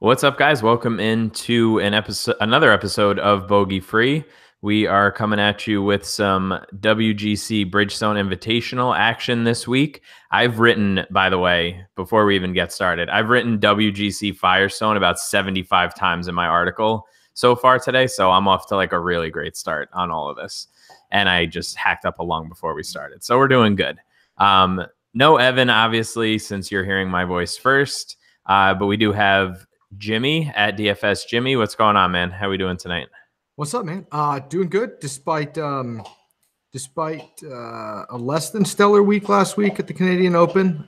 What's up, guys? Welcome into another episode of Bogey Free. We are coming at you with some WGC Bridgestone Invitational action this week. I've written, by the way, before we even get started, I've written WGC Firestone about 75 times in my article so far today, so I'm off to like a really great start on all of this. And I just hacked up a lung before we started, so we're doing good. No Evan, obviously, since you're hearing my voice first, but we do have Jimmy at DFS. Jimmy, what's going on, man? How we doing tonight? What's up, man? Doing good despite a less than stellar week last week at the Canadian Open.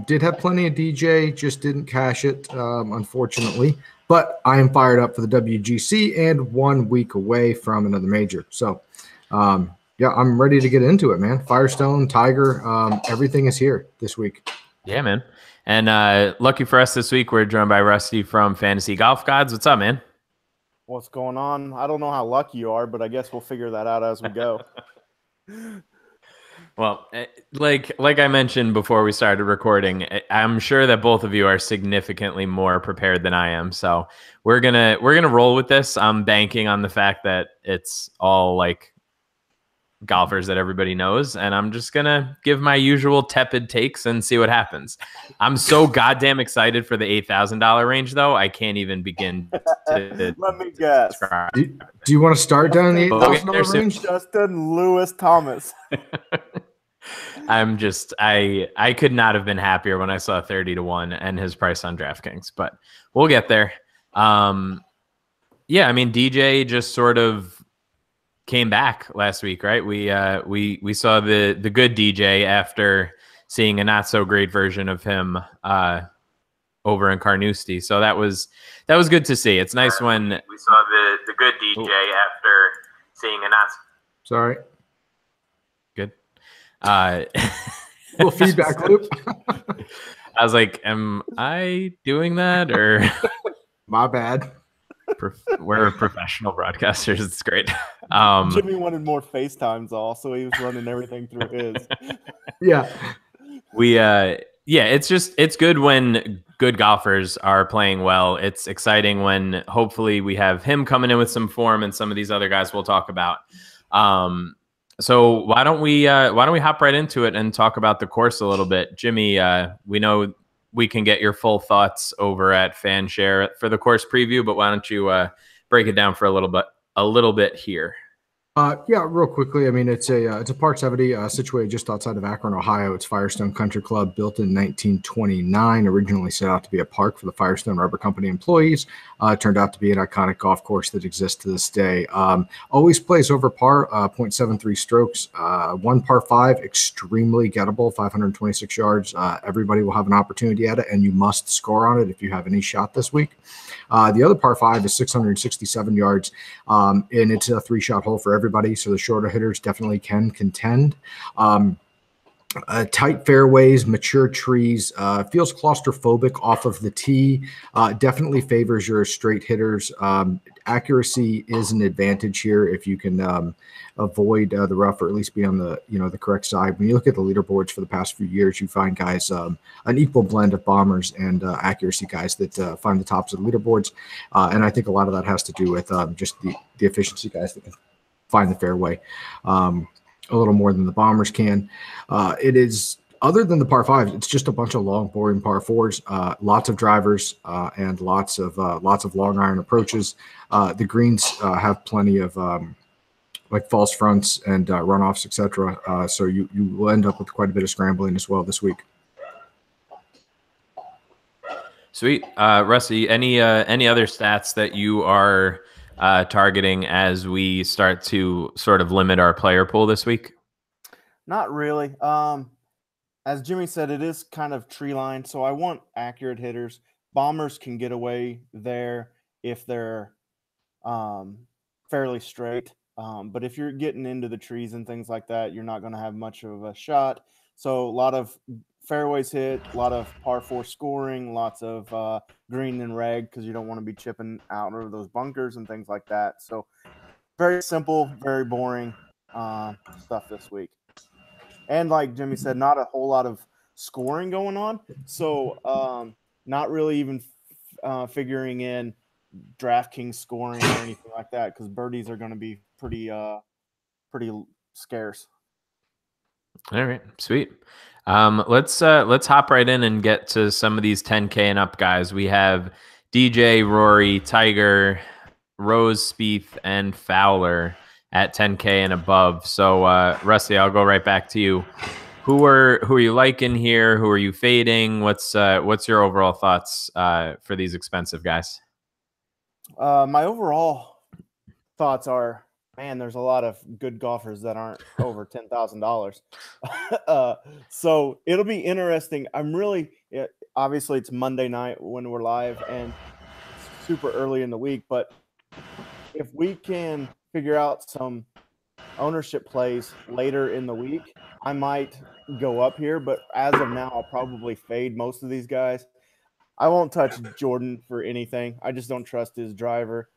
Did have plenty of DJ, just didn't cash it, unfortunately. But I am fired up for the WGC and 1 week away from another major. So, yeah, I'm ready to get into it, man. Firestone, Tiger, everything is here this week. Yeah, man. And lucky for us this week, we're joined by Rusty from Fantasy Golf Gods. What's up, man? What's going on? I don't know how lucky you are, but I guess we'll figure that out as we go. Well, like I mentioned before we started recording, I'm sure that both of you are significantly more prepared than I am. So we're gonna roll with this. I'm banking on the fact that it's all like golfers that everybody knows, and I'm just gonna give my usual tepid takes and see what happens. I'm so goddamn excited for the $8,000 range, though. I can't even begin to Let me guess. Do you want to start down the $8,000 range? Justin Lewis Thomas. I could not have been happier when I saw 30-1 and his price on DraftKings, but we'll get there. Yeah, I mean, DJ just sort of came back last week, right? We saw the good DJ after seeing a not so great version of him over in Carnoustie. So that was good to see. It's nice when we saw the good DJ after seeing a not. Sorry. Good. Little feedback loop. I was like, am I doing that or? My bad. We're professional broadcasters. It's great. Jimmy wanted more FaceTimes so he was running everything through his. Yeah. It's good when good golfers are playing well. It's exciting when hopefully we have him coming in with some form and some of these other guys we'll talk about. So why don't we hop right into it and talk about the course a little bit? Jimmy, we know we can get your full thoughts over at FanShare for the course preview, but why don't you break it down for a little bit here? Yeah, real quickly. I mean, it's a par 70 situated just outside of Akron, Ohio. It's Firestone Country Club, built in 1929. Originally set out to be a park for the Firestone Rubber Company employees. Turned out to be an iconic golf course that exists to this day. Always plays over par, 0.73 strokes. One par 5, extremely gettable, 526 yards. Everybody will have an opportunity at it, and you must score on it if you have any shot this week. The other par 5 is 667 yards, and it's a 3-shot hole for everybody, so the shorter hitters definitely can contend. Tight fairways, mature trees, feels claustrophobic off of the tee, definitely favors your straight hitters. Accuracy is an advantage here if you can avoid the rough, or at least be on the the correct side. When you look at the leaderboards for the past few years, you find guys an equal blend of bombers and accuracy guys that find the tops of the leaderboards, and I think a lot of that has to do with just the efficiency guys that can find the fairway a little more than the bombers can. It is, other than the par 5s, it's just a bunch of long, boring par 4s, lots of drivers and lots of long iron approaches. The greens have plenty of like false fronts and runoffs, etc. So you will end up with quite a bit of scrambling as well this week. Sweet. Rusty, any other stats that you are targeting as we start to sort of limit our player pool this week? Not really. As Jimmy said, it is kind of tree lined, so I want accurate hitters. Bombers can get away there if they're fairly straight. But if you're getting into the trees and things like that, you're not going to have much of a shot. So a lot of fairways hit, a lot of par 4 scoring, lots of green and reg, because you don't want to be chipping out of those bunkers and things like that. So very simple, very boring stuff this week. And like Jimmy said, not a whole lot of scoring going on. So not really even figuring in DraftKings scoring or anything like that, because birdies are going to be pretty scarce. All right, sweet. Let's hop right in and get to some of these 10K and up guys. We have DJ, Rory, Tiger, Rose, Spieth, and Fowler at 10K and above. So, Rusty, I'll go right back to you. Who are you liking here? Who are you fading? What's your overall thoughts for these expensive guys? My overall thoughts are, man, there's a lot of good golfers that aren't over $10,000. So it'll be interesting. Obviously it's Monday night when we're live and super early in the week, but if we can figure out some ownership plays later in the week, I might go up here, but as of now, I'll probably fade most of these guys. I won't touch Jordan for anything. I just don't trust his driver.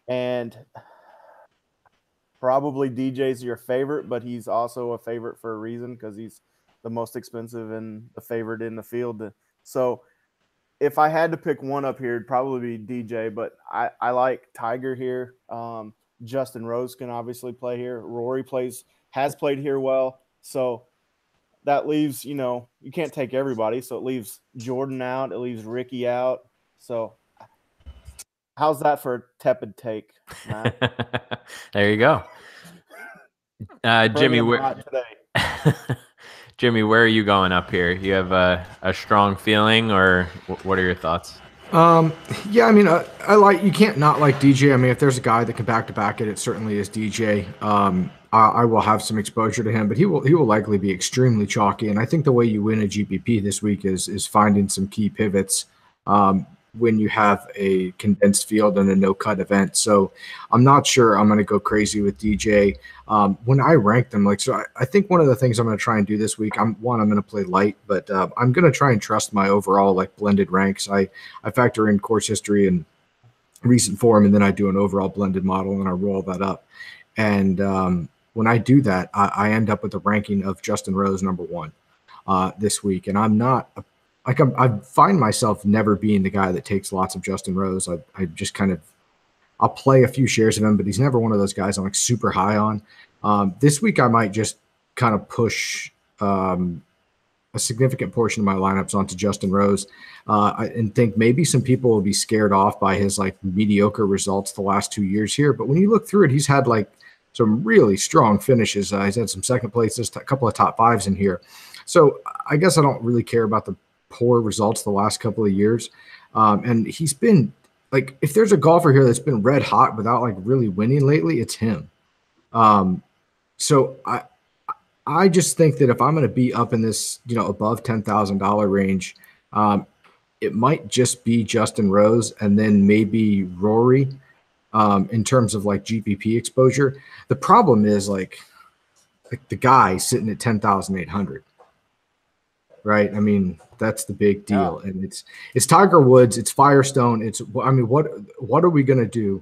And probably DJ's your favorite, but he's also a favorite for a reason, because he's the most expensive and the favorite in the field. So if I had to pick one up here, it'd probably be DJ, but I like Tiger here. Justin Rose can obviously play here. Rory has played here well. So that leaves, you can't take everybody. So it leaves Jordan out. It leaves Ricky out. So how's that for a tepid take, Matt? There you go. Jimmy, Jimmy, where are you going up here? You have a strong feeling, or what are your thoughts? Yeah, I mean, I like, you can't not like DJ. I mean, if there's a guy that can back to back it certainly is DJ. I will have some exposure to him, but he will likely be extremely chalky. And I think the way you win a GPP this week is finding some key pivots when you have a condensed field and a no-cut event. So I'm not sure I'm going to go crazy with DJ. When I rank them, I think one of the things I'm going to try and do this week, I'm going to play light, but I'm going to try and trust my overall blended ranks. I factor in course history and recent form, and then I do an overall blended model and I roll that up. And when I do that, I end up with a ranking of Justin Rose #1 this week. And I'm not I find myself never being the guy that takes lots of Justin Rose. I just I'll play a few shares of him, but he's never one of those guys I'm super high on. This week I might just kind of push a significant portion of my lineups onto Justin Rose, and think maybe some people will be scared off by his mediocre results the last 2 years here. But when you look through it, he's had some really strong finishes. He's had some second places, a couple of top fives in here. So I guess I don't really care about the poor results the last couple of years. And he's been if there's a golfer here that's been red hot without really winning lately, it's him. So I just think that if I'm going to be up in this, above $10,000 range, it might just be Justin Rose and then maybe Rory, in terms of GPP exposure. The problem is the guy sitting at 10,800, right? I mean, that's the big deal. Yeah. And it's Tiger Woods, it's Firestone. What are we going to do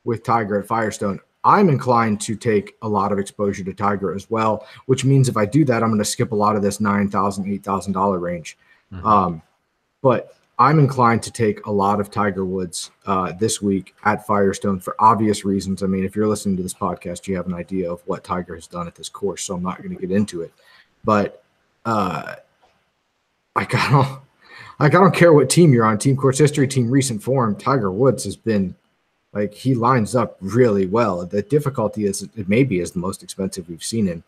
with Tiger at Firestone? I'm inclined to take a lot of exposure to Tiger as well, which means if I do that, I'm going to skip a lot of this $9,000, $8,000 range. Mm-hmm. But I'm inclined to take a lot of Tiger Woods this week at Firestone for obvious reasons. I mean, if you're listening to this podcast, you have an idea of what Tiger has done at this course, so I'm not going to get into it. But I don't care what team you're on, team course history, team recent form. Tiger Woods has been he lines up really well. The difficulty is it maybe is the most expensive we've seen him.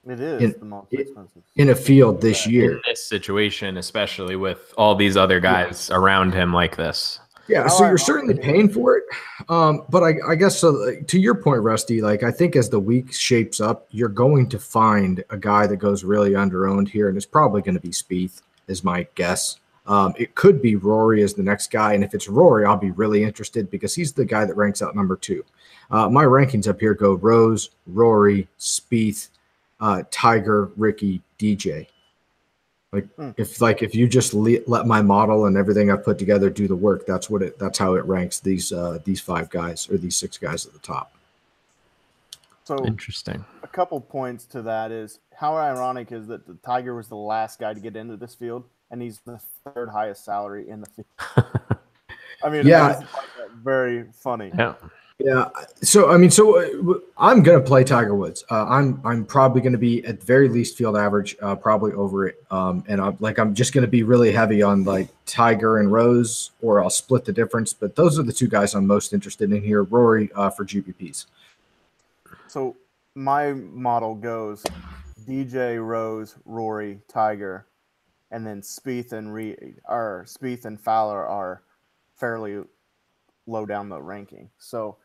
It is the most expensive in a field this year. In this situation, especially with all these other guys around him like this. Yeah, so you're certainly paying for it. But I guess so. To your point, Rusty, I think as the week shapes up, you're going to find a guy that goes really under-owned here, and it's probably going to be Spieth, is my guess. It could be Rory as the next guy, and if it's Rory, I'll be really interested because he's the guy that ranks out #2. My rankings up here go Rose, Rory, Spieth, Tiger, Ricky, DJ. If you just let my model and everything I've put together do the work, that's how it ranks these 5 guys or these 6 guys at the top. So Interesting. a couple points to that is how ironic is that the Tiger was the last guy to get into this field, and he's the third highest salary in the field. I mean, I Yeah. just find that very funny. Yeah. Yeah. So I'm gonna play Tiger Woods. I'm probably gonna be at the very least field average, probably over it. And I'm just gonna be really heavy on like Tiger and Rose, or I'll split the difference. But those are the two guys I'm most interested in here. Rory for GPPs. So my model goes DJ, Rose, Rory, Tiger, and then Spieth and Fowler are fairly low down the ranking. So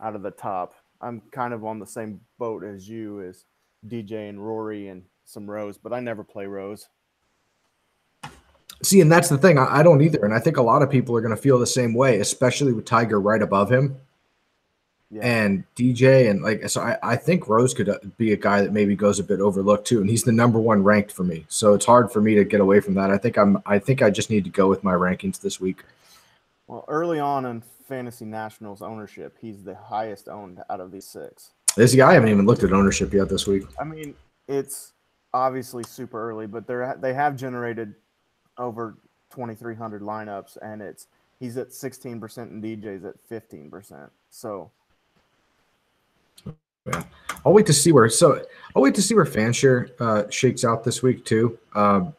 out of the top, I'm kind of on the same boat as you, as DJ and Rory and some Rose, but I never play Rose. See, and that's the thing. I don't either, and I think a lot of people are going to feel the same way, especially with Tiger right above him. Yeah. And DJ, and so I think Rose could be a guy that maybe goes a bit overlooked too, and he's the #1 ranked for me. So it's hard for me to get away from that. I think I just need to go with my rankings this week. Well, early on in Fantasy Nationals ownership, he's the highest owned out of these 6. This guy, I haven't even looked at ownership yet this week. I mean, it's obviously super early, but they have generated over 2,300 lineups, and he's at 16% and DJ's at 15%. So. Yeah. I'll wait to see where Fanshare shakes out this week too. And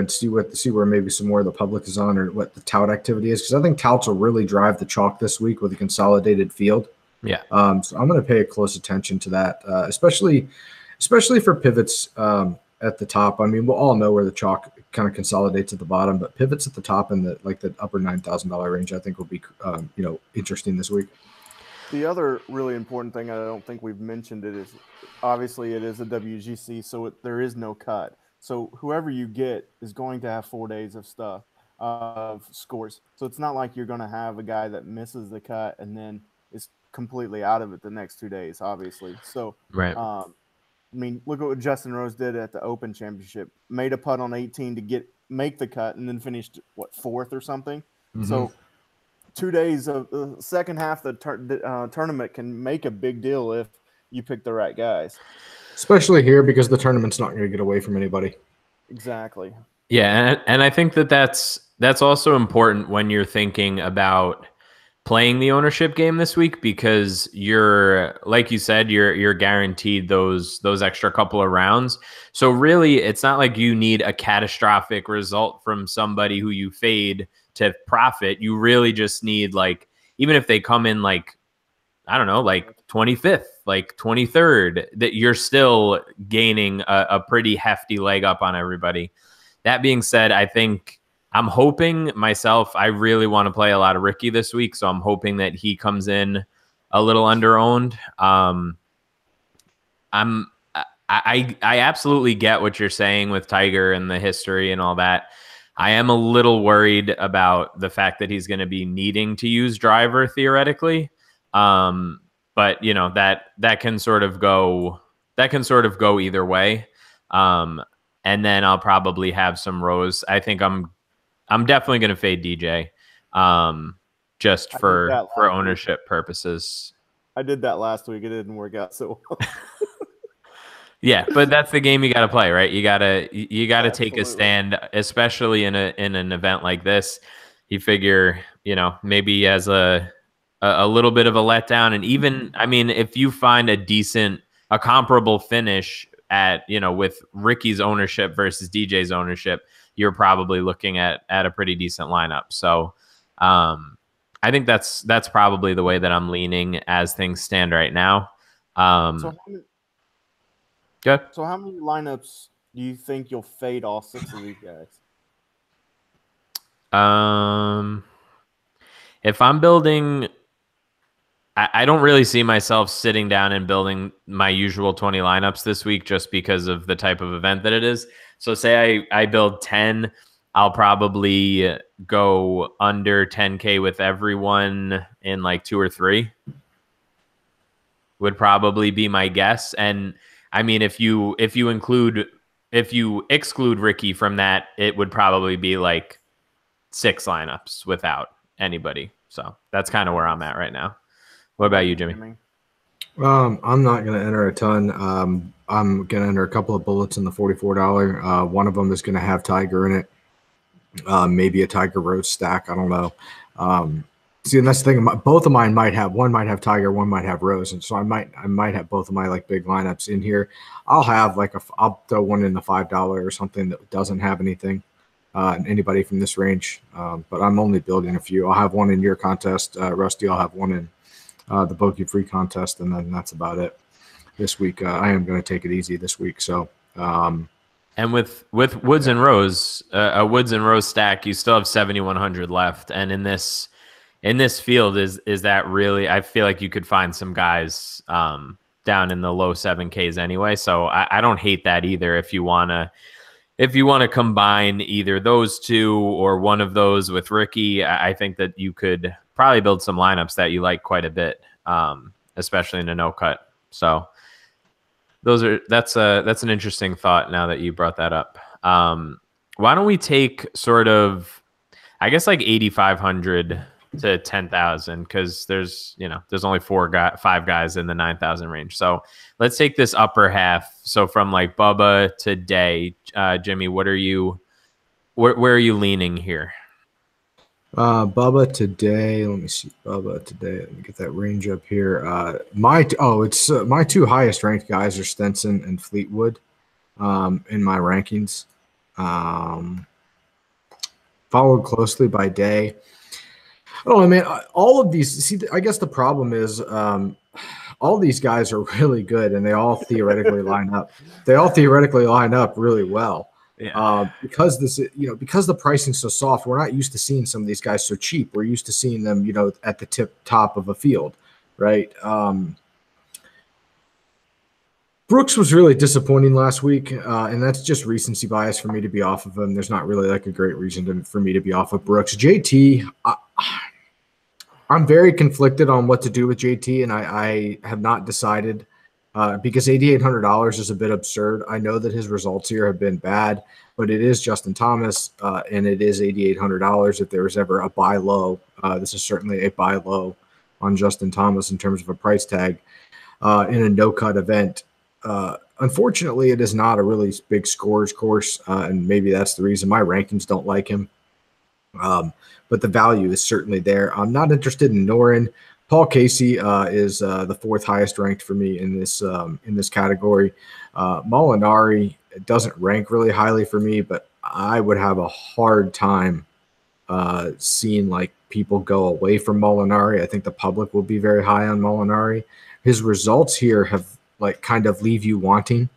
see where maybe some more of the public is on, or what the tout activity is, because I think touts will really drive the chalk this week with a consolidated field. Yeah. So I'm going to pay a close attention to that, especially for pivots at the top. I mean, we'll all know where the chalk kind of consolidates at the bottom, but pivots at the top in the upper $9,000 range, I think will be interesting this week. The other really important thing, I don't think we've mentioned it, is obviously it is a WGC, so there is no cut. So whoever you get is going to have 4 days of scores. So it's not like you're going to have a guy that misses the cut and then is completely out of it the next 2 days, obviously. So, right. I mean, look at what Justin Rose did at the Open Championship. Made a putt on 18 to make the cut, and then finished, 4th or something? Mm-hmm. So 2 days of the second half of the tournament can make a big deal if you pick the right guys. Especially here, because the tournament's not going to get away from anybody. Exactly. Yeah, and I think that's also important when you're thinking about playing the ownership game this week, because you're, like you said, you're guaranteed those extra couple of rounds. So really, it's not like you need a catastrophic result from somebody who you fade to profit. You really just need, like, even if they come in like, I don't know, like 25th, like 23rd, that you're still gaining a pretty hefty leg up on everybody. That being said, I'm hoping myself, I really want to play a lot of Ricky this week, so I'm hoping that he comes in a little under-owned. I absolutely get what you're saying with Tiger and the history and all that. I am a little worried about the fact that he's going to be needing to use driver theoretically. But that can sort of go either way. And then I'll probably have some Rose. I think I'm definitely going to fade DJ, just for ownership purposes. I did that last week. It didn't work out so well. Yeah, but that's the game you got to play, right? You gotta take a stand, especially in an event like this. You figure, maybe he has a little bit of a letdown, and even, I mean, if you find a comparable finish at, with Ricky's ownership versus DJ's ownership, you're probably looking at a pretty decent lineup. So I think that's probably the way that I'm leaning as things stand right now. Good. So how many lineups do you think you'll fade all 6 of these guys? If I'm building, I don't really see myself sitting down and building my usual 20 lineups this week, just because of the type of event that it is. So say I build 10, I'll probably go under 10K with everyone in like 2 or 3 would probably be my guess. And I mean, if you exclude Ricky from that, it would probably be like 6 lineups without anybody. So that's kind of where I'm at right now. What about you, Jimmy? I'm not going to enter a ton. I'm going to enter a couple of bullets in the $44. One of them is going to have Tiger in it. Maybe a Tiger Rose stack. I don't know. See, and that's the thing. Both of mine might have one might have Tiger, one might have Rose, and so I might have both of my like big lineups in here. I'll have I'll throw one in the $5 or something that doesn't have anything. Anybody from this range, but I'm only building a few. I'll have one in your contest, Rusty. I'll have one in the Bogey Free contest, and then that's about it this week. I am going to take it easy this week, so. And with Woods and Rose, a Woods and Rose stack, you still have 7,100 left. And in this field, is that really? I feel like you could find some guys down in the low 7Ks anyway. So I don't hate that either. If you wanna combine either those two or one of those with Ricky, I think that you could probably build some lineups that you like quite a bit, especially in a no cut. So. That's an interesting thought now that you brought that up. Why don't we take sort of, I guess, like 8,500 to 10,000, because there's only five guys in the 9,000 range. So let's take this upper half. So from like Bubba to Day, Jimmy, where are you leaning here? Bubba today. Let me see. Bubba today. Let me get that range up here. My two highest ranked guys are Stenson and Fleetwood in my rankings. Followed closely by Day. Oh, man, all of these. See, I guess the problem is all these guys are really good, and they all theoretically line up. They all theoretically line up really well. Yeah. Because because the pricing's so soft, we're not used to seeing some of these guys so cheap. We're used to seeing them, at the top of a field, right? Brooks was really disappointing last week, and that's just recency bias for me to be off of him. There's not really like a great reason for me to be off of Brooks. JT, I'm very conflicted on what to do with JT, and I have not decided. Because $8,800 is a bit absurd. I know that his results here have been bad, but it is Justin Thomas, and it is $8,800. If there was ever a buy low, this is certainly a buy low on Justin Thomas in terms of a price tag in a no-cut event. Unfortunately, it is not a really big scores course, and maybe that's the reason my rankings don't like him. But the value is certainly there. I'm not interested in Noren. Paul Casey is the fourth highest ranked for me in this category. Molinari doesn't rank really highly for me, but I would have a hard time seeing like people go away from Molinari. I think the public will be very high on Molinari. His results here have like kind of leave you wanting.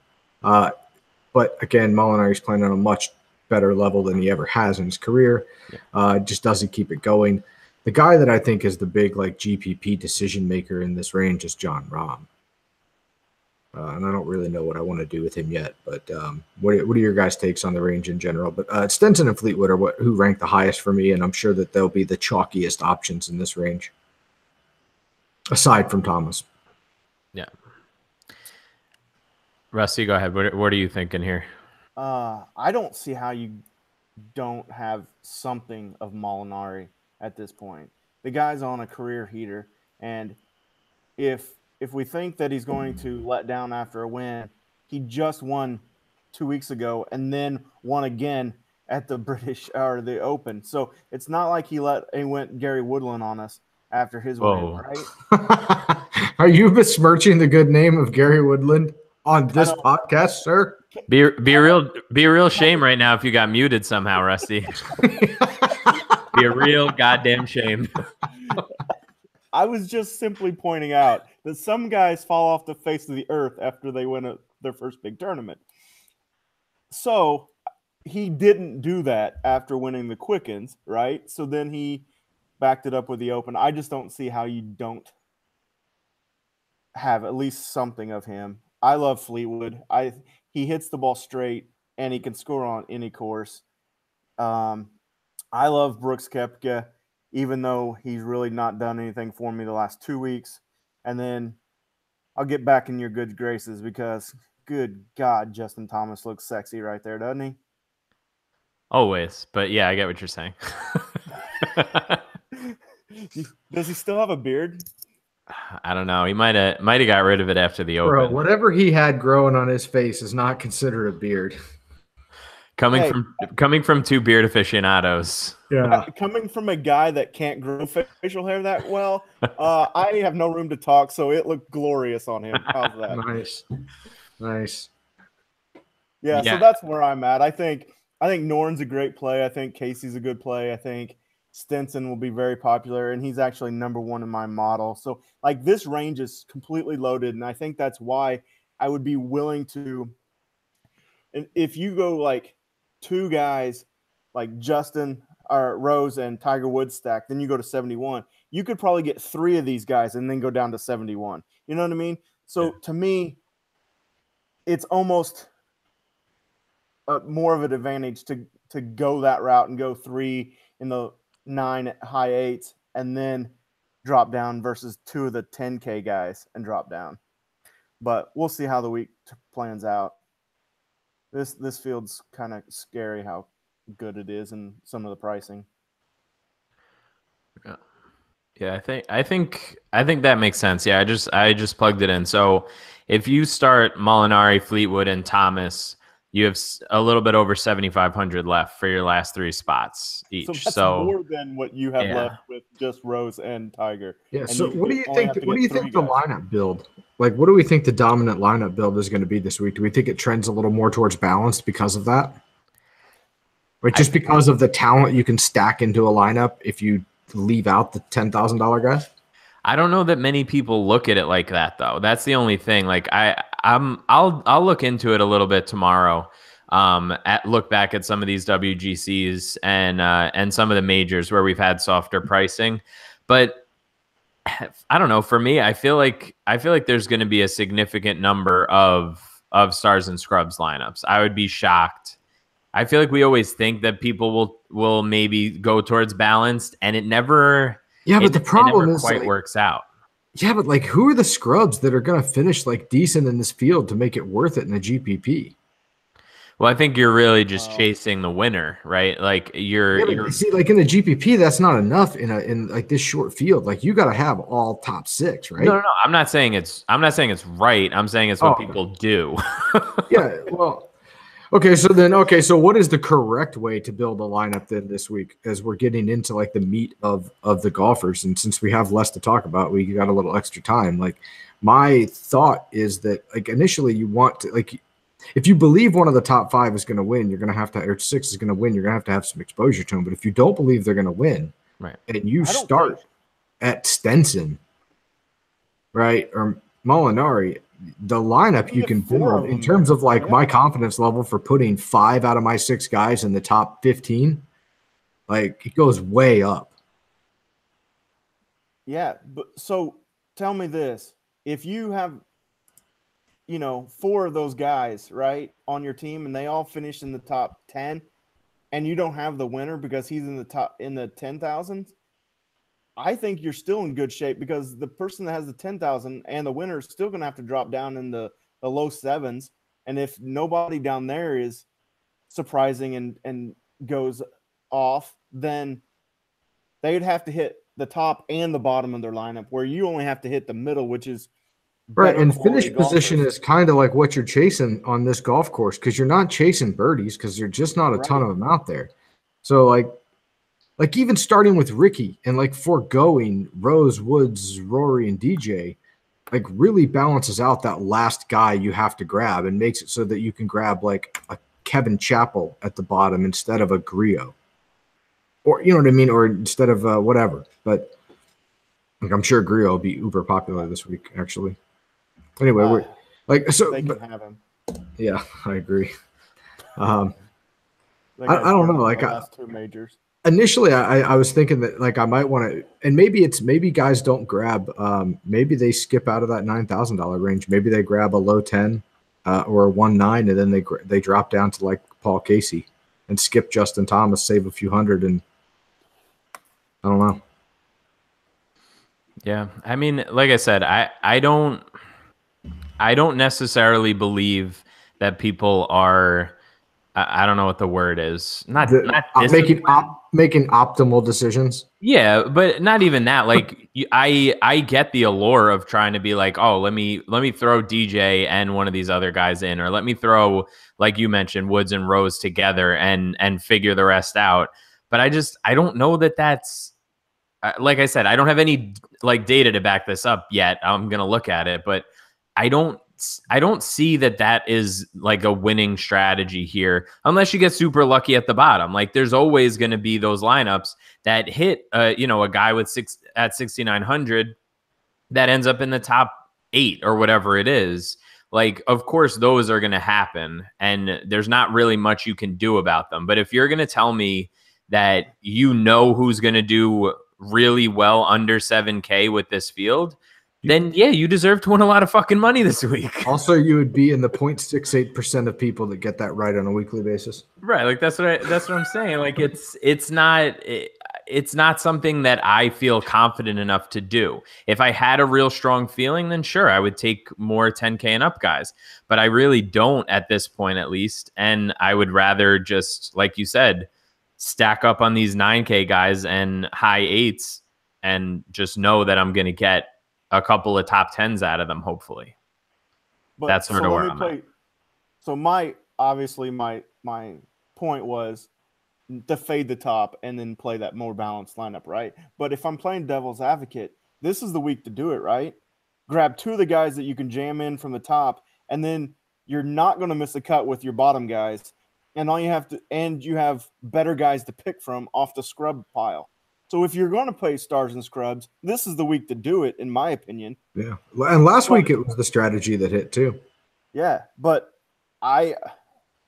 But again, Molinari's playing on a much better level than he ever has in his career. Just doesn't keep it going. The guy that I think is the big like GPP decision maker in this range is Jon Rahm. And I don't really know what I want to do with him yet. But what are your guys' takes on the range in general? But Stenson and Fleetwood are who rank the highest for me, and I'm sure that they'll be the chalkiest options in this range, aside from Thomas. Yeah. Rusty, go ahead. What are you thinking here? I don't see how you don't have something of Molinari at this point. The guy's on a career heater, and if we think that he's going to let down after a win, he just won 2 weeks ago and then won again at the British or the Open. So it's not like he went Gary Woodland on us after his win, right? Are you besmirching the good name of Gary Woodland on this podcast, sir? Be a real shame right now if you got muted somehow, Rusty. Be a real goddamn shame. I was just simply pointing out that some guys fall off the face of the earth after they win their first big tournament. So he didn't do that after winning the Quickens, right? So then he backed it up with the Open. I just don't see how you don't have at least something of him. I love Fleetwood. He hits the ball straight, and he can score on any course. I love Brooks Koepka, even though he's really not done anything for me the last 2 weeks. And then I'll get back in your good graces because, good God, Justin Thomas looks sexy right there, doesn't he? Always. But, yeah, I get what you're saying. Does he still have a beard? I don't know. He might have got rid of it after the Bro, Open. whatever he had growing on his face is not considered a beard. Coming from two beard aficionados. Yeah. Coming from a guy that can't grow facial hair that well, I have no room to talk, so it looked glorious on him. How's that? Nice. Yeah, so that's where I'm at. I think Norn's a great play. I think Casey's a good play. I think Stenson will be very popular, and he's actually #1 in my model. So, like, this range is completely loaded, and I think that's why I would be willing to – and if you go, like, two guys like Justin or Rose and Tiger Woods stack, then you go to 71. You could probably get 3 of these guys and then go down to 71. You know what I mean? So, to me, it's almost – more of an advantage to go that route and go 3 in the 9 high 8s and then drop down versus 2 of the 10K guys and drop down. But we'll see how the week plans out. This field's kind of scary how good it is and some of the pricing. Yeah, I think that makes sense. Yeah, I just plugged it in. So if you start Molinari, Fleetwood, and Thomas, you have a little bit over 7,500 left for your last 3 spots each. So more than what you have left with just Rose and Tiger. Yeah. And so what do you think? What do you think the lineup build? Like, what do we think the dominant lineup build is going to be this week? Do we think it trends a little more towards balanced because of that? Or just because of the talent you can stack into a lineup if you leave out the $10,000 guys? I don't know that many people look at it like that, though. That's the only thing. Like I'll look into it a little bit tomorrow. Look back at some of these WGCs and some of the majors where we've had softer pricing, but I don't know. For me, I feel like there's going to be a significant number of stars and scrubs lineups. I would be shocked. I feel like we always think that people will maybe go towards balanced, and it never. Yeah, but the problem is quite works out. Yeah, but like, who are the scrubs that are going to finish like decent in this field to make it worth it in a GPP? Well, I think you're really just chasing the winner, right? Like you're see, like in a GPP, that's not enough in like this short field. Like you got to have all top 6, right? No. I'm not saying it's right. I'm saying it's what people do. Yeah. Well. So what is the correct way to build a lineup then this week, as we're getting into like the meat of the golfers? And since we have less to talk about, we got a little extra time. Like, my thought is that, like, initially you want to, like, if you believe one of the top 5 is going to win, you're going to have to, or 6 is going to win, you're going to have some exposure to them. But if you don't believe they're going to win, right, and you start at Stenson, right, or Molinari, the lineup you can build in terms of like my confidence level for putting 5 out of my 6 guys in the top 15, like, it goes way up. Yeah, but so tell me this: if you have, 4 of those guys right on your team, and they all finish in the top 10, and you don't have the winner because he's in the 10,000s, I think you're still in good shape, because the person that has the 10,000 and the winner is still going to have to drop down in the low 7s. And if nobody down there is surprising and goes off, then they'd have to hit the top and the bottom of their lineup, where you only have to hit the middle, which is right. And finish position is kind of like what you're chasing on this golf course, because you're not chasing birdies, because there's just not a ton of them out there. So like even starting with Ricky and like foregoing Rose, Woods, Rory, and DJ, like really balances out that last guy you have to grab and makes it so that you can grab like a Kevin Chappell at the bottom instead of a Griot, or you know what I mean, or instead of whatever. But like, I'm sure Griot will be uber popular this week, actually. Anyway, we're like, so they can have him. Yeah, I agree. I don't know, like last 2 majors. Initially, I was thinking that like I might want to, and maybe guys don't grab, maybe they skip out of that $9,000 range. Maybe they grab a low 10 or a 1.9, and then they drop down to like Paul Casey and skip Justin Thomas, save a few hundred, and I don't know. Yeah, I mean, like I said, I don't necessarily believe that people are I don't know what the word is. Not making optimal decisions. Yeah, but not even that. Like I get the allure of trying to be like, oh, let me throw DJ and one of these other guys in, or let me throw, like you mentioned, Woods and Rose together and figure the rest out. But I don't know that that's like I said, I don't have any like data to back this up yet. I'm gonna look at it, but I don't see that is like a winning strategy here unless you get super lucky at the bottom. Like there's always going to be those lineups that hit a guy with 6,900 that ends up in the top 8 or whatever it is. Like, of course, those are going to happen, and there's not really much you can do about them. But if you're going to tell me that who's going to do really well under 7K with this field, then yeah, you deserve to win a lot of fucking money this week. Also, you would be in the 0.68% of people that get that right on a weekly basis. Right, like that's what I'm saying. Like it's not something that I feel confident enough to do. If I had a real strong feeling, then sure, I would take more 10K and up guys. But I really don't at this point, at least. And I would rather just, like you said, stack up on these 9K guys and high 8s and just know that I'm going to get a couple of top 10s out of them, hopefully. But that's sort of where I'm at. So my point was to fade the top and then play that more balanced lineup, right? But if I'm playing devil's advocate, this is the week to do it, right? Grab 2 of the guys that you can jam in from the top, and then you're not going to miss a cut with your bottom guys. And you have better guys to pick from off the scrub pile. So if you're going to play stars and scrubs, this is the week to do it, in my opinion. Yeah, and last week it was the strategy that hit too. Yeah, but I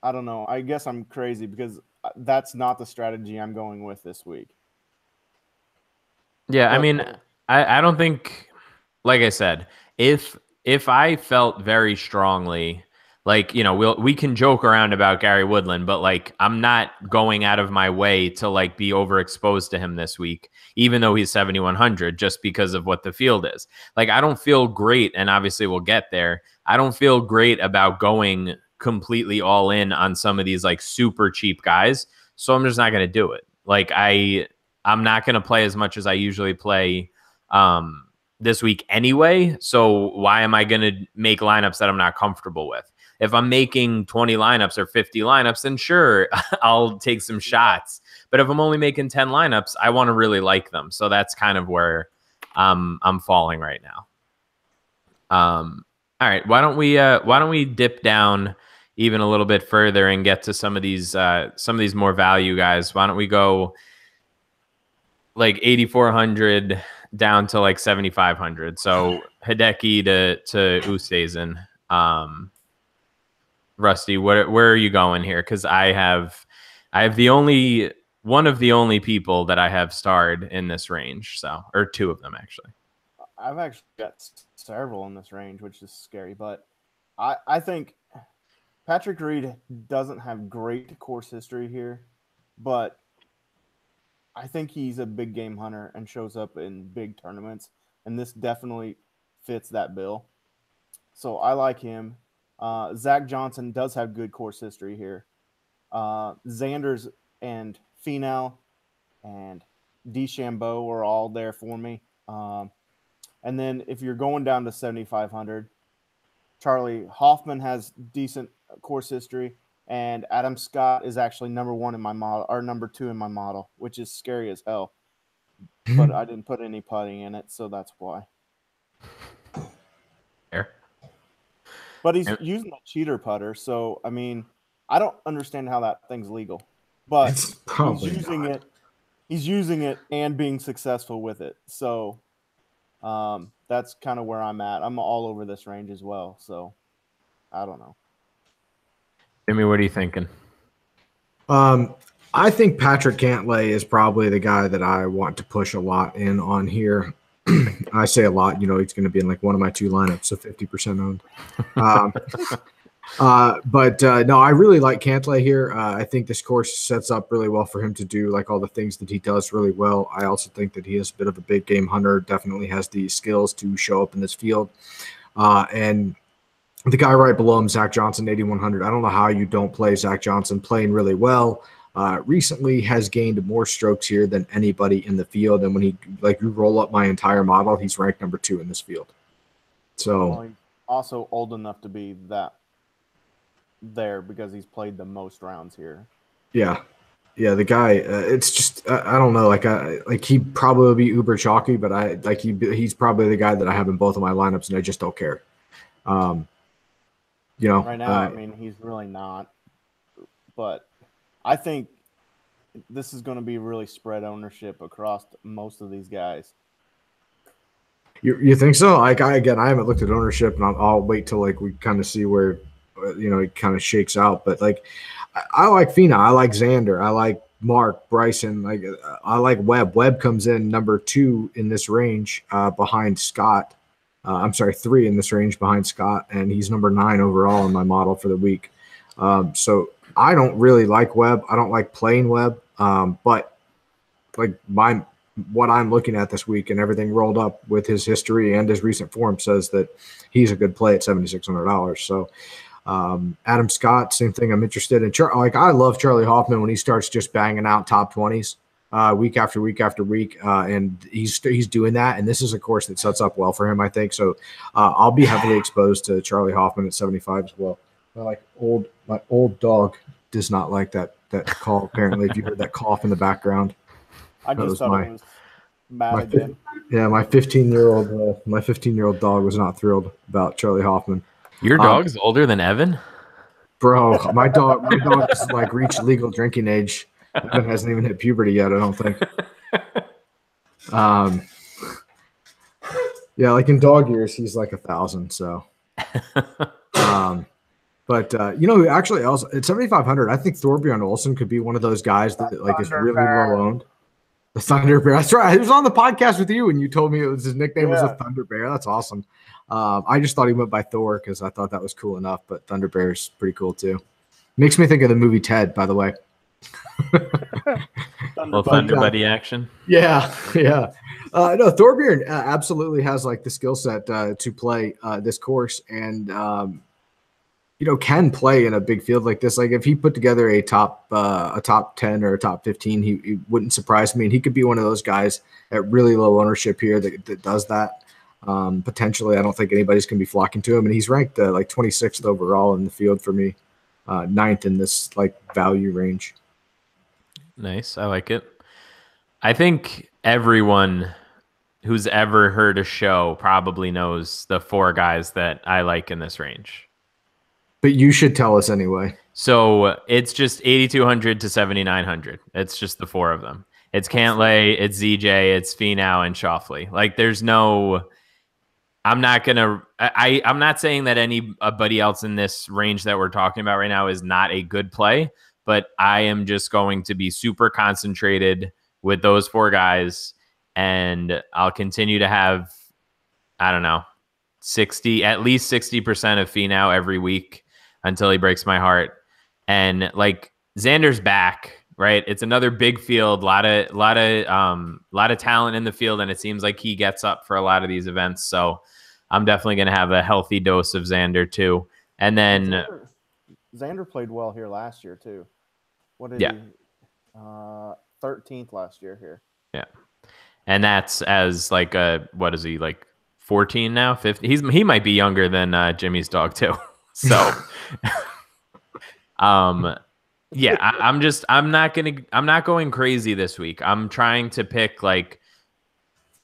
don't know. I guess I'm crazy because that's not the strategy I'm going with this week. Yeah, I mean, I don't think, like I said, if I felt very strongly, like, we can joke around about Gary Woodland, but like I'm not going out of my way to like be overexposed to him this week, even though he's 7,100, just because of what the field is. Like I don't feel great, and obviously we'll get there. I don't feel great about going completely all in on some of these like super cheap guys, so I'm just not going to do it. Like I'm not going to play as much as I usually play this week anyway. So why am I going to make lineups that I'm not comfortable with? If I'm making 20 lineups or 50 lineups, then sure, I'll take some shots. But if I'm only making 10 lineups, I want to really like them. So that's kind of where I'm falling right now. All right, why don't we dip down even a little bit further and get to some of these more value guys? Why don't we go like 8,400 down to like 7,500? So Hideki to Oosthuizen. Rusty, where are you going here? Because I have one of the only people that I have starred in this range, or 2 of them actually. I've actually got several in this range, which is scary. But I think Patrick Reed doesn't have great course history here, but I think he's a big game hunter and shows up in big tournaments, and this definitely fits that bill. So I like him. Zach Johnson does have good course history here. Xanders and Finau and DeChambeau are all there for me. And then if you're going down to 7,500, Charlie Hoffman has decent course history, and Adam Scott is actually number 1 in my model, or number 2 in my model, which is scary as hell. But I didn't put any putting in it, so that's why. Fair. But he's using a cheater putter, so I mean, I don't understand how that thing's legal. But he's using it and being successful with it. So that's kind of where I'm at. I'm all over this range as well. So I don't know. Jimmy, what are you thinking? I think Patrick Cantlay is probably the guy that I want to push a lot in on here. I say a lot, he's going to be in like one of my 2 lineups, so 50% owned. But no, I really like Cantlay here. I think this course sets up really well for him to do like all the things that he does really well. I also think that he is a bit of a big game hunter, definitely has the skills to show up in this field. And The guy right below him, Zach Johnson, 8,100. I don't know how you don't play Zach Johnson, playing really well. Recently has gained more strokes here than anybody in the field. And when you roll up my entire model, he's ranked number 2 in this field. So well, he's also old enough to be that there because he's played the most rounds here. Yeah. Yeah, the guy, it's just, I don't know. He'd probably be uber chalky, but he's probably the guy that I have in both of my lineups, and I just don't care. Right now, I mean, he's really not. But I think this is going to be really spread ownership across most of these guys. You think so? I haven't looked at ownership, and I'll wait till we kind of see where it kind of shakes out. But I like Fina, I like Xander, I like Mark, Bryson, I like Webb. Webb comes in number 2 in this range behind Scott. I'm sorry, 3 in this range behind Scott, and he's number 9 overall in my model for the week. So I don't really like Webb. I don't like playing Webb, but what I'm looking at this week and everything rolled up with his history and his recent form says that he's a good play at $7,600. So Adam Scott, same thing. I'm interested in. I love Charlie Hoffman when he starts just banging out top 20s week after week after week, and he's doing that. And this is a course that sets up well for him, I think. So I'll be heavily exposed to Charlie Hoffman at 75 as well. My old dog does not like that call. Apparently, if you heard that cough in the background. I just thought it was mad again. Yeah, my 15-year-old dog was not thrilled about Charlie Hoffman. Your dog's older than Evan? Bro, my dog has reached legal drinking age. Evan hasn't even hit puberty yet, I don't think. Yeah, in dog years, he's 1,000. So, actually, also at 7,500, I think Thorbjorn Olsen could be one of those guys that is really low owned. The Thunder Bear. That's right. He was on the podcast with you, and you told me his nickname was a Thunder Bear. That's awesome. I just thought he went by Thor because I thought that was cool enough, but Thunder Bear is pretty cool too. Makes me think of the movie Ted, by the way. Thunder Buddy action. Yeah. No, Thorbjorn absolutely has the skill set to play this course, and can play in a big field like this. If he put together a top 10 or a top 15, he wouldn't surprise me. And he could be one of those guys at really low ownership here that does that. Potentially, I don't think anybody's going to be flocking to him. And he's ranked 26th overall in the field for me, 9th in this value range. Nice. I like it. I think everyone who's ever heard a show probably knows the 4 guys that I like in this range. But you should tell us anyway. So it's just 8,200 to 7,900. It's just the 4 of them. It's Cantlay, it's ZJ, it's Finau, and Schauffele. There's no. I'm not saying that anybody else in this range that we're talking about right now is not a good play, but I am just going to be super concentrated with those 4 guys, and I'll continue to have, I don't know, at least 60% of Finau every week until he breaks my heart. And Xander's back, right? It's another big field, lot of talent in the field, and it seems like he gets up for a lot of these events. So I'm definitely going to have a healthy dose of Xander too. And then Xander played well here last year too. What did he? 13th last year here. Yeah, and that's as what is he 14 now? 15? He might be younger than Jimmy's dog too. So, yeah, I'm not going crazy this week. I'm trying to pick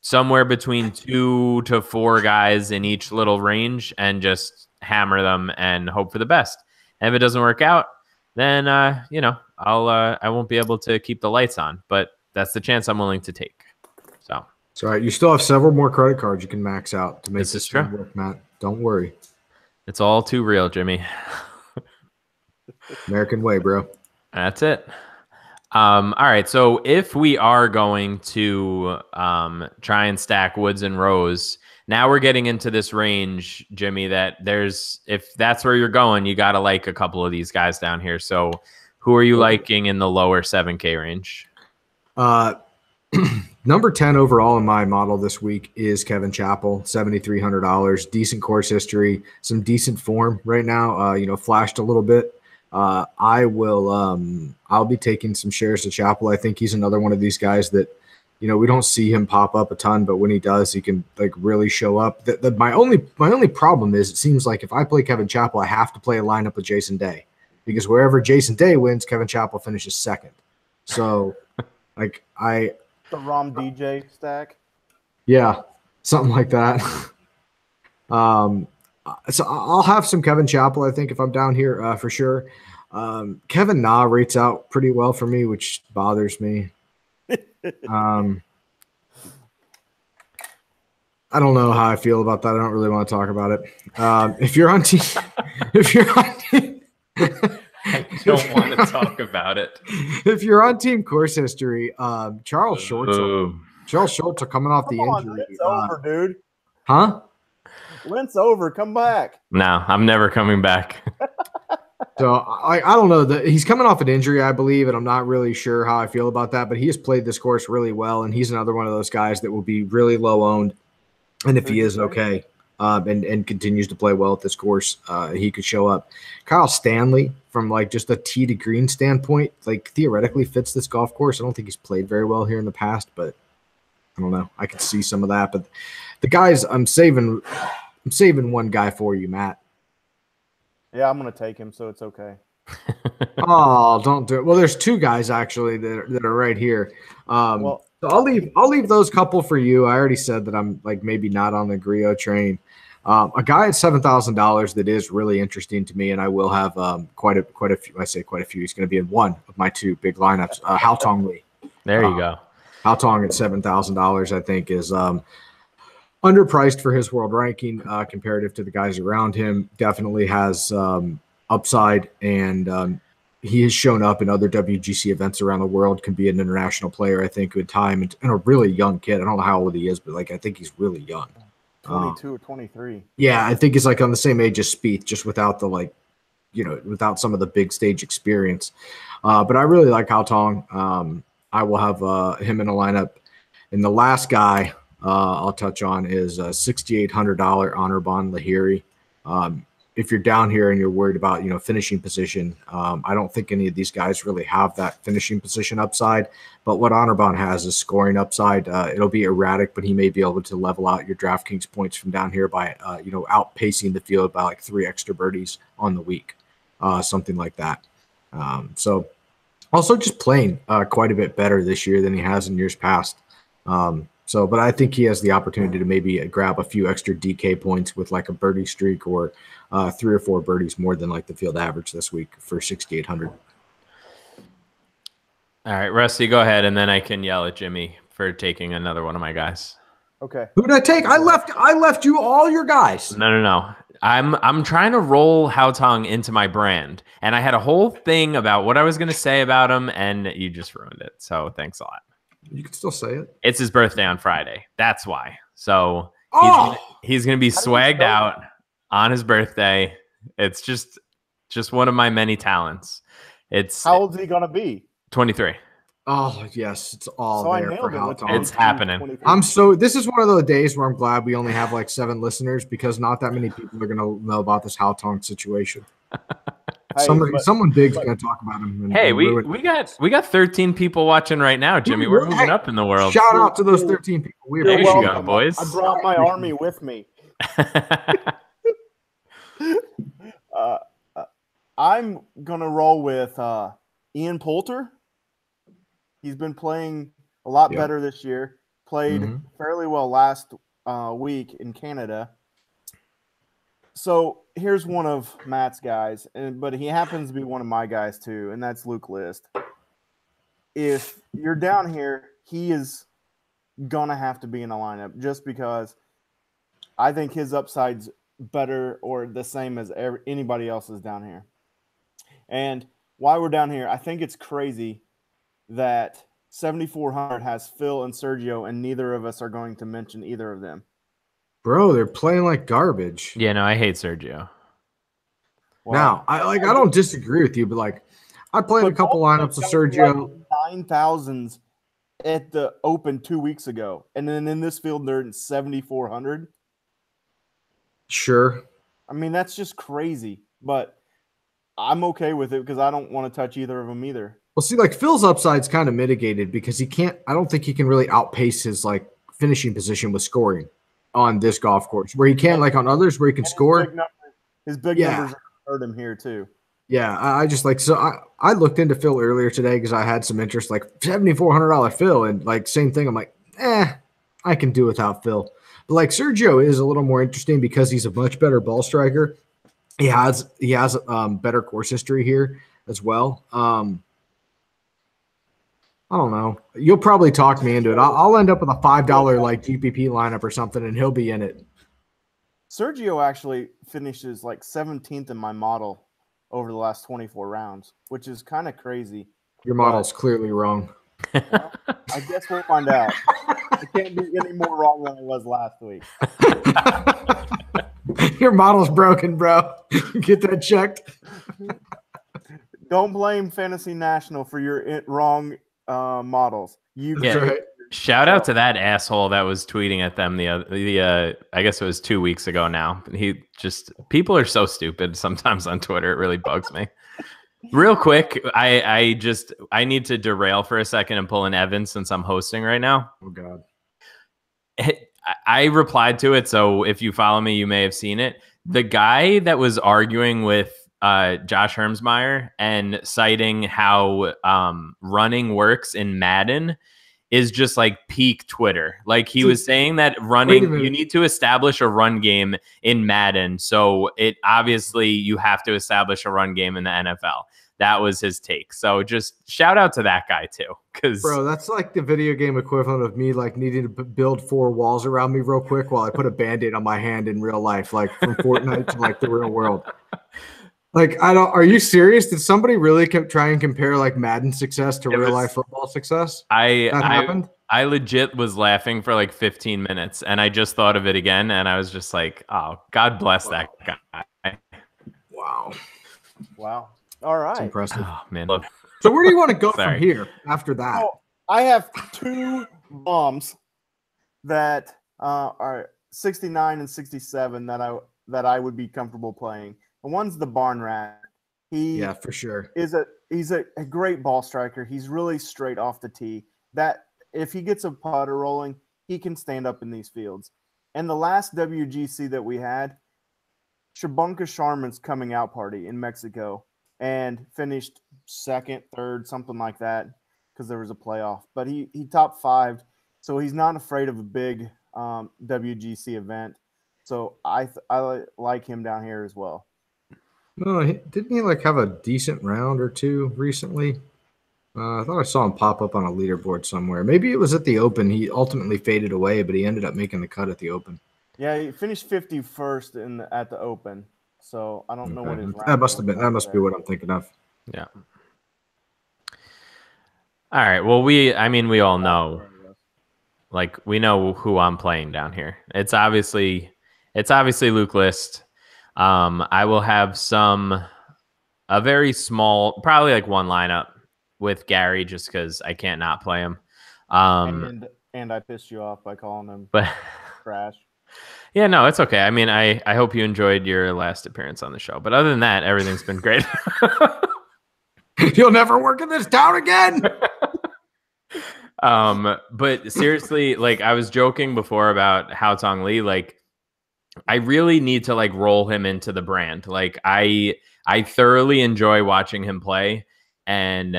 somewhere between 2 to 4 guys in each little range and just hammer them and hope for the best. And if it doesn't work out, then I won't be able to keep the lights on. But that's the chance I'm willing to take. So. That's right. You still have several more credit cards you can max out to make this true. Work, Matt. Don't worry. It's all too real, Jimmy. American way, bro. That's it. All right. So if we are going to try and stack Woods and Rose, now we're getting into this range, Jimmy, that if that's where you're going, you got to like a couple of these guys down here. So who are you liking in the lower 7K range? Number 10 overall in my model this week is Kevin Chappell, $7,300. Decent course history, some decent form right now. Flashed a little bit. I'll be taking some shares of Chappell. I think he's another one of these guys that, we don't see him pop up a ton, but when he does, he can like really show up. My only problem is it seems like if I play Kevin Chappell, I have to play a lineup with Jason Day, because wherever Jason Day wins, Kevin Chappell finishes second. So like the Rom DJ stack. Yeah, something like that. So I'll have some Kevin Chappell, I think, if I'm down here for sure. Kevin Na rates out pretty well for me, which bothers me. I don't know how I feel about that. I don't really want to talk about it. If you're on team, I don't want to talk about it. If you're on team course history, Charles Schwartz are coming off the injury. It's over, dude. Huh? Lent's over. Come back. No, I'm never coming back. So I don't know that he's coming off an injury, I believe, and I'm not really sure how I feel about that. But he has played this course really well, and he's another one of those guys that will be really low owned. And if he is okay, and continues to play well at this course, he could show up. Kyle Stanley, from like just a tee to green standpoint, like theoretically fits this golf course. I don't think he's played very well here in the past, but I don't know. I could see some of that. But the guys, I'm saving one guy for you, Matt. Yeah, I'm gonna take him, so it's okay. Oh, don't do it. Well, there's two guys actually that are right here. So I'll leave those couple for you. I already said that I'm like maybe not on the Griot train. A guy at $7,000 that is really interesting to me, and I will have quite a few. I say quite a few. He's going to be in one of my two big lineups. Hao Tong Lee. There you go. Hao Tong at $7,000, I think, is underpriced for his world ranking comparative to the guys around him. Definitely has upside, and he has shown up in other WGC events around the world. Can be an international player, I think, with time, and a really young kid. I don't know how old he is, but like I think he's really young. 22 or 23. Yeah, I think he's like on the same age as Spieth, just without the without some of the big stage experience. But I really like Hao Tong. I will have him in a lineup. And the last guy I'll touch on is $6,800 Anirban Lahiri. If you're down here and you're worried about finishing position, I don't think any of these guys really have that finishing position upside. But what Anirban has is scoring upside. It'll be erratic, but he may be able to level out your DraftKings points from down here by outpacing the field by like 3 extra birdies on the week, something like that. So also just playing quite a bit better this year than he has in years past. But I think he has the opportunity to maybe grab a few extra DK points with like a birdie streak or 3 or 4 birdies more than like the field average this week for 6,800. All right, Rusty, go ahead, and then I can yell at Jimmy for taking another one of my guys. Okay. Who did I take? I left you all your guys. No. I'm trying to roll Hao Tong into my brand, and I had a whole thing about what I was going to say about him, and you just ruined it. So thanks a lot. You can still say it. It's his birthday on Friday. That's why. So he's gonna be swagged out on his birthday. It's just one of my many talents. How old is he gonna be? 23. Oh yes, it's all so there for Hao Tong. It's happening. This is one of those days where I'm glad we only have like 7 listeners, because not that many people are gonna know about this Hao Tong situation. Someone big's gonna talk about him. Hey, we got 13 people watching right now, Jimmy. We're moving up in the world. Shout out to those 13 people. There you go, boys. I brought my army with me. I'm gonna roll with Ian Poulter. He's been playing a lot better this year. Played fairly well last week in Canada. So here's one of Matt's guys, but he happens to be one of my guys too, and that's Luke List. If you're down here, he is going to have to be in a lineup just because I think his upside's better or the same as anybody else's down here. And while we're down here, I think it's crazy that 7,400 has Phil and Sergio, and neither of us are going to mention either of them. Bro, they're playing like garbage. Yeah, no, I hate Sergio. Now, I don't disagree with you, but like I played a couple lineups of Sergio. 9,000s at the Open 2 weeks ago, and then in this field they're in 7,400. Sure. I mean, that's just crazy, but I'm okay with it because I don't want to touch either of them either. Well, see, like Phil's upside's kind of mitigated because he can't. I don't think he can really outpace his like finishing position with scoring on this golf course, where he can like on others where he can score. His big numbers hurt him here too. Yeah, I just like so I looked into Phil earlier today because I had some interest, like $7,400 Phil, and like same thing. I'm like, I can do without Phil. But like Sergio is a little more interesting because he's a much better ball striker. He has better course history here as well. I don't know. You'll probably talk me into it. I'll end up with a $5 like GPP lineup or something, and he'll be in it. Sergio actually finishes like 17th in my model over the last 24 rounds, which is kind of crazy. Your model's clearly wrong. Well, I guess we'll find out. It can't be any more wrong than it was last week. Your model's broken, bro. Get that checked. Don't blame Fantasy National for your wrong models. Right. Shout out to that asshole that was tweeting at them I guess it was 2 weeks ago now. People are so stupid sometimes on Twitter. It really bugs me. Real quick, I need to derail for a second and pull in Evan since I'm hosting right now. Oh God. I replied to it, so if you follow me, you may have seen it. The guy that was arguing with Josh Hermsmeyer and citing how running works in Madden is just like peak Twitter. Like he was saying that you need to establish a run game in Madden. So it obviously you have to establish a run game in the NFL. That was his take. So just shout out to that guy too. Bro, that's like the video game equivalent of me like needing to build 4 walls around me real quick while I put a Band-Aid on my hand in real life, like from Fortnite to like the real world. Like, are you serious? Did somebody really try and compare like Madden success to real life football success? Happened? I legit was laughing for like 15 minutes and I just thought of it again. And I was just like, oh, God bless that guy. Wow. All right. That's impressive. Oh, man. So where do you want to go from here after that? So I have 2 bombs that are 69 and 67 that I would be comfortable playing. One's the Barn Rat. Yeah, for sure. He's a great ball striker. He's really straight off the tee. That if he gets a putter rolling, he can stand up in these fields. And the last WGC that we had, Shabunka Sharman's coming out party in Mexico and finished 2nd, 3rd, something like that, because there was a playoff. But he top 5, so he's not afraid of a big WGC event. So I like him down here as well. No, didn't he like have a decent round or 2 recently? I thought I saw him pop up on a leaderboard somewhere. Maybe it was at the Open. He ultimately faded away, but he ended up making the cut at the Open. Yeah, he finished 51st at the Open. So I don't know what his round that must have been. That must be what I'm thinking of. Yeah. All right. Well, we all know, like we know who I'm playing down here. It's obviously Luke List. I will have a very small, probably like 1 lineup with Gary just because I can't not play him. And I pissed you off by calling him trash. Yeah, no, it's okay. I mean, I hope you enjoyed your last appearance on the show. But other than that, everything's been great. You'll never work in this town again. But seriously, like I was joking before about Hao Tong Lee, like I really need to like roll him into the brand. Like I thoroughly enjoy watching him play, and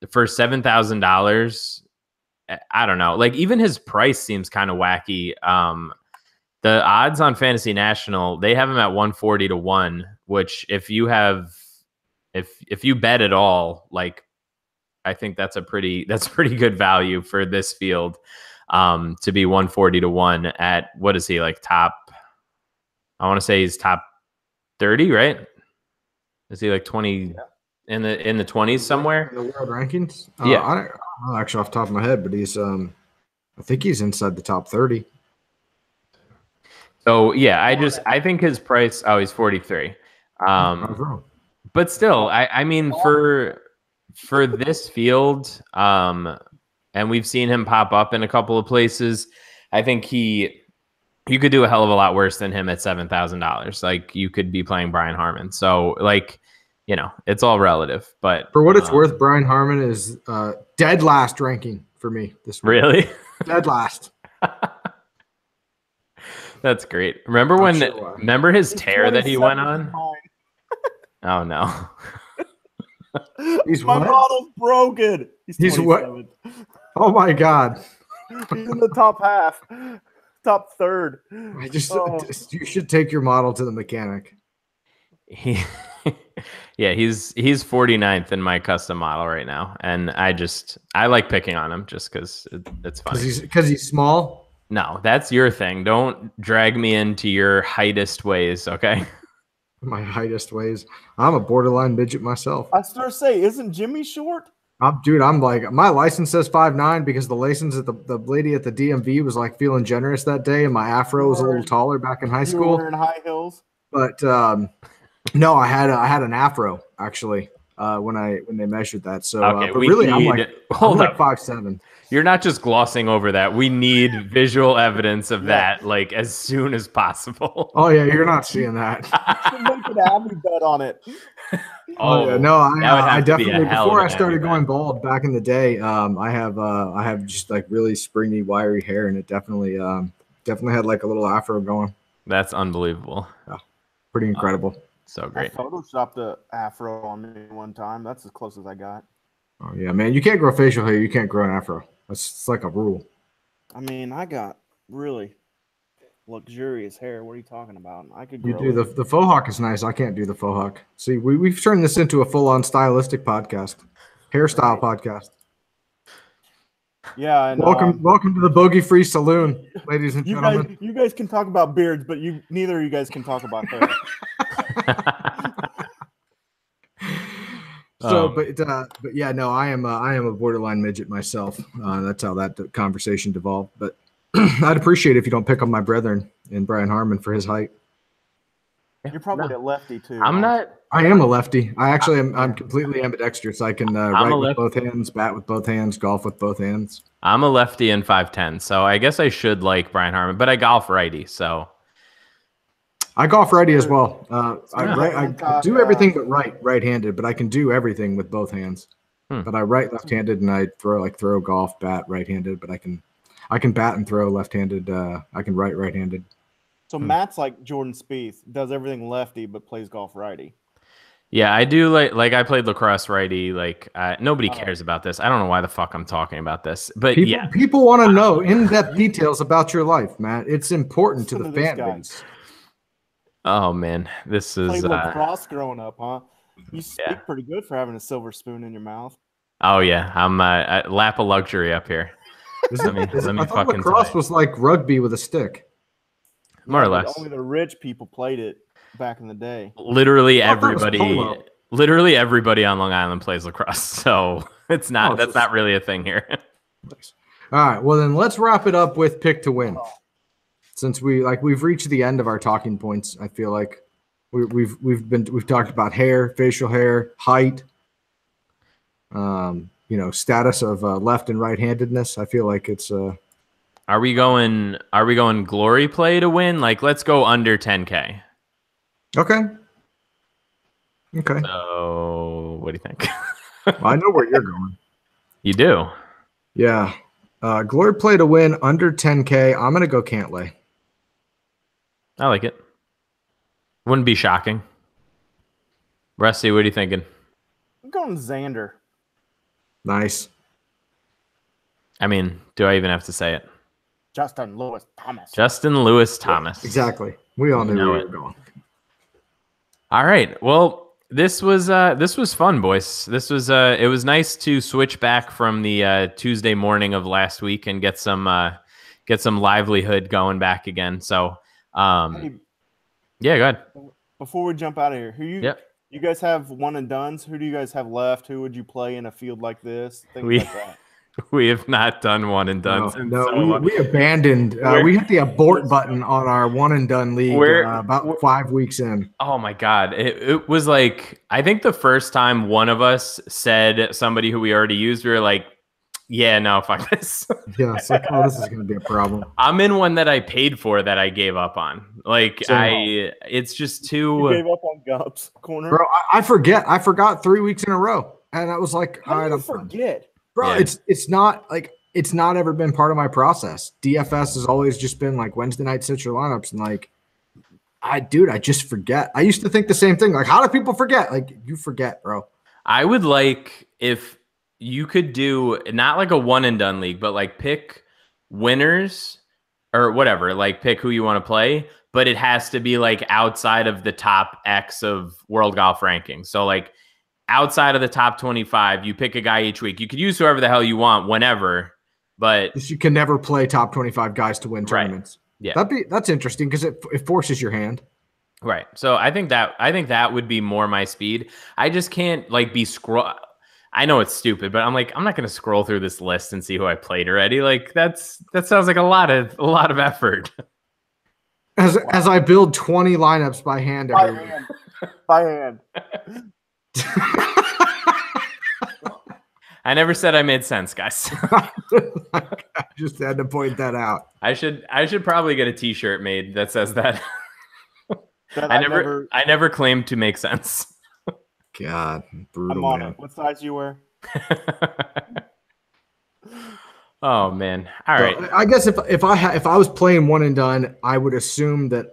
for $7,000, I don't know. Like even his price seems kind of wacky. The odds on Fantasy National, they have him at 140 to 1, which if you bet at all, like I think that's pretty good value for this field. To be 140 to 1 at, what is he, like top? I want to say he's top 30, right? Is he like 20 in the 20s somewhere? In the world rankings? Yeah. I don't know actually off the top of my head, but he's I think he's inside the top 30. So yeah, I think his price, he's 43. But still, I mean for this field, and we've seen him pop up in a couple of places. I think you could do a hell of a lot worse than him at $7,000. Like, you could be playing Brian Harman. So, like, it's all relative. But for what it's worth, Brian Harman is dead last ranking for me this week. Really? Dead last. That's great. Remember his tear that he went on? Oh no. My model's broken. He's what? Oh my God. He's in the top half. Top third. You should take your model to the mechanic. He's 49th in my custom model right now. And I like picking on him just because it's funny. Because he's small? No, that's your thing. Don't drag me into your heightest ways, okay? My heightest ways. I'm a borderline midget myself. I start to say, isn't Jimmy short? I'm like, my license says 5'9" because the license at the lady at the DMV was like feeling generous that day, and my afro was a little taller back in high school. You were in high heels. But no, I had an afro actually when they measured that. So, okay, but really, I'm like 5'7". You're not just glossing over that. We need visual evidence of that, like, as soon as possible. Oh yeah, you're not seeing that. Make an Abby bet on it. Oh yeah, no, I definitely before I started going bald back in the day, I have just like really springy, wiry hair, and it definitely had like a little afro going. That's unbelievable. Yeah, pretty incredible. So great. I photoshopped the afro on me one time. That's as close as I got. Oh yeah, man, you can't grow facial hair. You can't grow an afro. It's like a rule. I mean, I got really luxurious hair. What are you talking about? I could. You do the faux hawk is nice. I can't do the faux hawk. See, we've turned this into a full-on stylistic podcast, hairstyle podcast. Yeah, and welcome to the Bogey Free Saloon, ladies and gentlemen. You guys can talk about beards, but neither of you guys can talk about hair. So, but yeah, no, I am a borderline midget myself. That's how that conversation devolved. But I'd appreciate it if you don't pick on my brethren in Brian Harman for his height. You're probably a lefty too. I'm not. I am a lefty. I actually am. I'm completely ambidextrous. I can write with both hands, bat with both hands, golf with both hands. I'm a lefty and 5'10", so I guess I should like Brian Harman, but I golf righty, so. I golf righty as well. I do everything but right-handed, but I can do everything with both hands. But I write left-handed, and I throw golf, bat right-handed. But I can bat and throw left-handed. I can right-handed. So Matt's like Jordan Spieth, does everything lefty but plays golf righty. Yeah, I do like I played lacrosse righty. Like nobody cares about this. I don't know why the fuck I'm talking about this, but people want to know in-depth details about your life, Matt. It's important to the fan base. Oh man, this is played lacrosse growing up, huh? You speak pretty good for having a silver spoon in your mouth. Oh yeah, I'm a lap of luxury up here. Let me I thought lacrosse was like rugby with a stick. More or less. Only the rich people played it back in the day. Literally everybody on Long Island plays lacrosse, so it's not that's not really a thing here. All right, well then let's wrap it up with pick to win. Since we've reached the end of our talking points, I feel like we've talked about hair, facial hair, height, status of left and right-handedness. I feel like it's Are we going glory play to win? Like, let's go under 10K. Okay. So what do you think? I know where you're going. You do? Yeah. Glory play to win under 10K. I'm gonna go Cantlay. I like it. Wouldn't be shocking. Rusty, what are you thinking? I'm going Xander. Nice. I mean, do I even have to say it? Justin Lewis Thomas. Yeah, exactly. We all knew where you were going. All right. Well, this was fun, boys. This was it was nice to switch back from the Tuesday morning of last week and get some livelihood going back again. So yeah, go ahead. Before we jump out of here, you guys have one and dones? Who do you guys have left? Who would you play in a field like this? Things like that. We have not done one and done. No, we abandoned. We hit the abort button on our one and done league about 5 weeks in. Oh my God. It was like, I think the first time one of us said somebody who we already used, we were like, Yeah, no, fuck this. Yeah, it's like, oh, this is going to be a problem. I'm in one that I paid for that I gave up on. Like it's just too. You gave up on Gump's corner, bro. I forget. I forgot 3 weeks in a row, and I was like, how do you forget, bro? Yeah. It's not like it's not ever been part of my process. DFS has always just been like Wednesday night sit your lineups, and like, I just forget. I used to think the same thing. Like, how do people forget? Like, you forget, bro. I would like if you could do not like a one and done league, but like pick winners or whatever, like pick who you want to play, but it has to be like outside of the top X of world golf rankings. So like outside of the top 25, you pick a guy each week. You could use whoever the hell you want whenever, but you can never play top 25 guys to win tournaments. Right. Yeah. That's interesting because it forces your hand. Right. So I think that would be more my speed. I just can't like be scroll. I know it's stupid, but I'm like, I'm not going to scroll through this list and see who I played already. Like that sounds like a lot of effort. As I build 20 lineups by hand every week. By hand. I never said I made sense, guys. I just had to point that out. I should probably get a t-shirt made that says that. I never claimed to make sense. God, brutal. I'm on it. What size you wear? Oh man! All right. I guess if I was playing one and done, I would assume that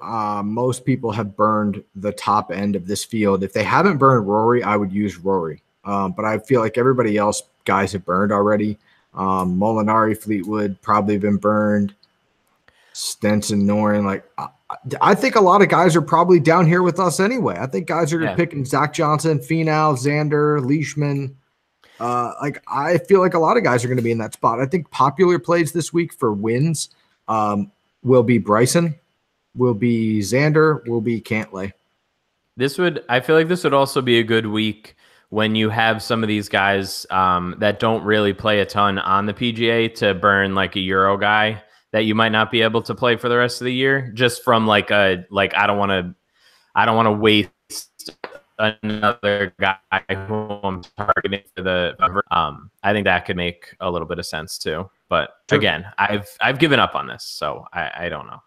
most people have burned the top end of this field. If they haven't burned Rory, I would use Rory. But I feel like everybody else guys have burned already. Molinari, Fleetwood probably been burned. Stenson, Noren, like. I think a lot of guys are probably down here with us anyway. I think guys are picking Zach Johnson, Finau, Xander, Leishman. Like I feel like a lot of guys are going to be in that spot. I think popular plays this week for wins will be Bryson, will be Xander, will be Cantlay. I feel like this would also be a good week when you have some of these guys that don't really play a ton on the PGA to burn like a Euro guy that you might not be able to play for the rest of the year, just from like I don't want to waste another guy who I'm targeting for the. I think that could make a little bit of sense too. But again, I've given up on this, so I don't know.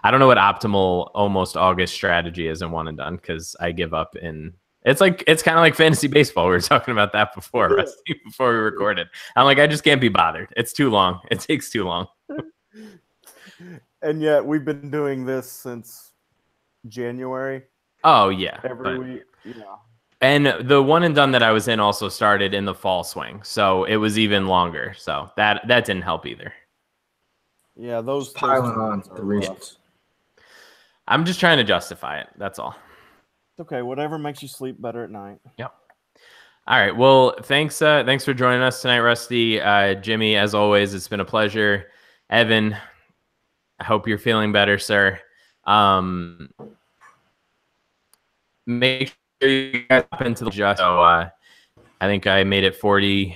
I don't know what optimal almost August strategy is in one and done because I give up in. It's kind of like fantasy baseball. We were talking about that before, Rusty, before we recorded. I'm like, I just can't be bothered. It's too long. It takes too long. And yet we've been doing this since January. Oh yeah, every week. Yeah. And the one and done that I was in also started in the fall swing, so it was even longer. So that didn't help either. Yeah, those piling on the reasons. I'm just trying to justify it. That's all. It's okay. Whatever makes you sleep better at night. Yep. All right. Well, thanks for joining us tonight, Rusty. Jimmy, as always, it's been a pleasure. Evan, I hope you're feeling better, sir. Make sure you guys hop into the just. So I think I made it 40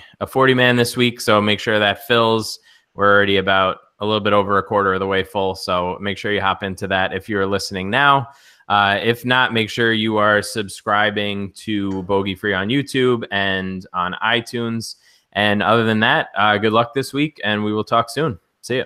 man this week. So make sure that fills. We're already about a little bit over a quarter of the way full. So make sure you hop into that if you're listening now. If not, make sure you are subscribing to Bogey Free on YouTube and on iTunes. And other than that, good luck this week, and we will talk soon. See ya.